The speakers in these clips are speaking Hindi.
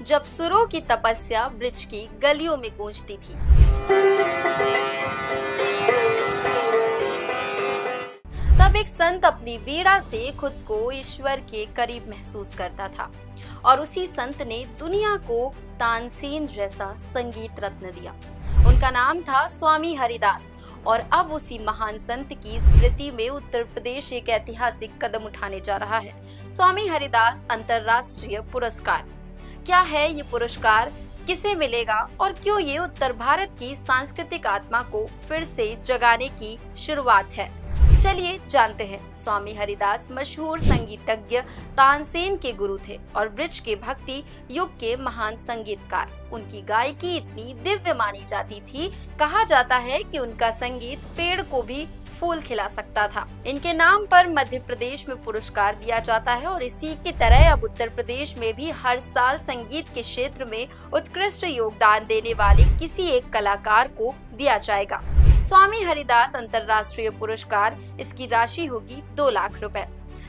जब सुरों की तपस्या ब्रिज की गलियों में गूंजती थी। तब एक संत अपनी वीणा से खुद को ईश्वर के करीब महसूस करता था और उसी संत ने दुनिया को तानसेन जैसा संगीत रत्न दिया। उनका नाम था स्वामी हरिदास और अब उसी महान संत की स्मृति में उत्तर प्रदेश एक ऐतिहासिक कदम उठाने जा रहा है। स्वामी हरिदास अंतर्राष्ट्रीय पुरस्कार। क्या है ये पुरस्कार, किसे मिलेगा और क्यों ये उत्तर भारत की सांस्कृतिक आत्मा को फिर से जगाने की शुरुआत है, चलिए जानते हैं। स्वामी हरिदास मशहूर संगीतज्ञ तानसेन के गुरु थे और ब्रिज के भक्ति युग के महान संगीतकार। उनकी गायकी इतनी दिव्य मानी जाती थी, कहा जाता है कि उनका संगीत पेड़ को भी फूल खिला सकता था। इनके नाम पर मध्य प्रदेश में पुरस्कार दिया जाता है और इसी की तरह अब उत्तर प्रदेश में भी हर साल संगीत के क्षेत्र में उत्कृष्ट योगदान देने वाले किसी एक कलाकार को दिया जाएगा। स्वामी हरिदास अंतर्राष्ट्रीय पुरस्कार, इसकी राशि होगी 2 लाख रुपए।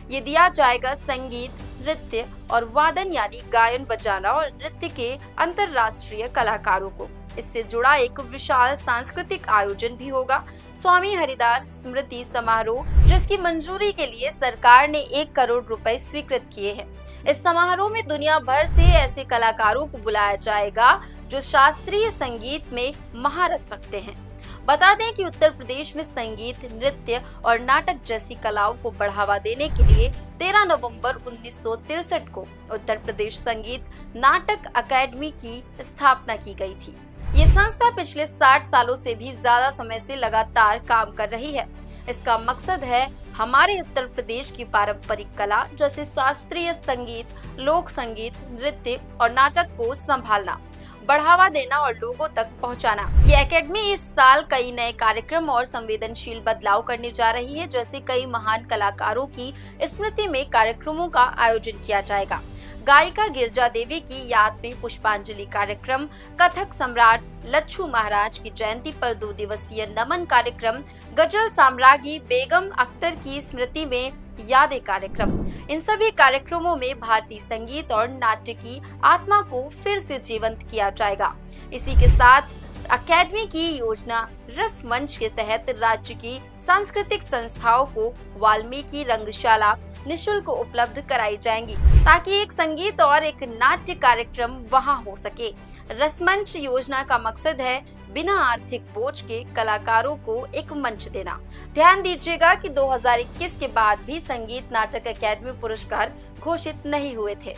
ये दिया जाएगा संगीत, नृत्य और वादन यानी गायन बजाना और नृत्य के अंतर्राष्ट्रीय कलाकारों को। इससे जुड़ा एक विशाल सांस्कृतिक आयोजन भी होगा। स्वामी हरिदास स्मृति समारोह, जिसकी मंजूरी के लिए सरकार ने 1 करोड़ रुपए स्वीकृत किए हैं। इस समारोह में दुनिया भर से ऐसे कलाकारों को बुलाया जाएगा जो शास्त्रीय संगीत में महारत रखते हैं। बता दें कि उत्तर प्रदेश में संगीत, नृत्य और नाटक जैसी कलाओं को बढ़ावा देने के लिए 13 नवंबर 1963 को उत्तर प्रदेश संगीत नाटक अकादमी की स्थापना की गई थी। ये संस्था पिछले 60 सालों से भी ज्यादा समय से लगातार काम कर रही है। इसका मकसद है हमारे उत्तर प्रदेश की पारंपरिक कला जैसे शास्त्रीय संगीत, लोक संगीत, नृत्य और नाटक को संभालना, बढ़ावा देना और लोगों तक पहुंचाना। ये एकेडमी इस साल कई नए कार्यक्रम और संवेदनशील बदलाव करने जा रही है, जैसे कई महान कलाकारों की स्मृति में कार्यक्रमों का आयोजन किया जाएगा। गायिका गिरजा देवी की याद में पुष्पांजलि कार्यक्रम, कथक सम्राट लच्छू महाराज की जयंती पर 2 दिवसीय नमन कार्यक्रम, गजल साम्राज्ञी बेगम अख्तर की स्मृति में यादें कार्यक्रम। इन सभी कार्यक्रमों में भारतीय संगीत और नाट्य की आत्मा को फिर से जीवंत किया जाएगा। इसी के साथ अकेडमी की योजना रस मंच के तहत राज्य की सांस्कृतिक संस्थाओं को वाल्मीकि रंगशाला निःशुल्क उपलब्ध कराई जाएंगी, ताकि एक संगीत और एक नाट्य कार्यक्रम वहां हो सके। रसमंच योजना का मकसद है बिना आर्थिक बोझ के कलाकारों को एक मंच देना। ध्यान दीजिएगा कि 2021 के बाद भी संगीत नाटक अकादमी पुरस्कार घोषित नहीं हुए थे,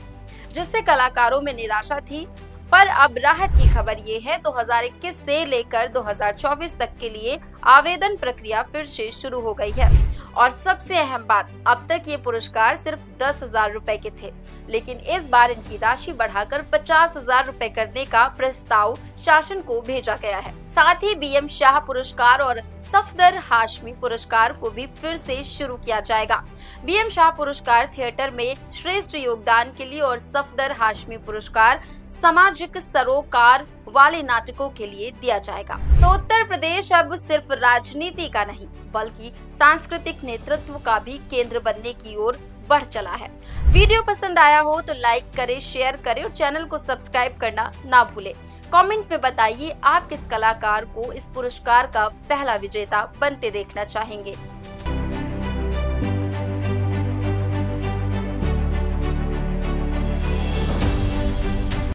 जिससे कलाकारों में निराशा थी। पर अब राहत की खबर ये है, 2021 से लेकर 2024 तक के लिए आवेदन प्रक्रिया फिर से शुरू हो गई है। और सबसे अहम बात, अब तक ये पुरस्कार सिर्फ 10,000 रुपए के थे, लेकिन इस बार इनकी राशि बढ़ाकर 50,000 रुपए करने का प्रस्ताव शासन को भेजा गया है। साथ ही BM शाह पुरस्कार और सफदर हाशमी पुरस्कार को भी फिर से शुरू किया जाएगा। BM शाह पुरस्कार थिएटर में श्रेष्ठ योगदान के लिए और सफदर हाशमी पुरस्कार सामाजिक सरोकार वाले नाटकों के लिए दिया जाएगा। तो उत्तर प्रदेश अब सिर्फ राजनीति का नहीं बल्कि सांस्कृतिक नेतृत्व का भी केंद्र बनने की ओर बढ़ चला है। वीडियो पसंद आया हो तो लाइक करें, शेयर करें और चैनल को सब्सक्राइब करना ना भूलें। कमेंट में बताइए आप किस कलाकार को इस पुरस्कार का पहला विजेता बनते देखना चाहेंगे।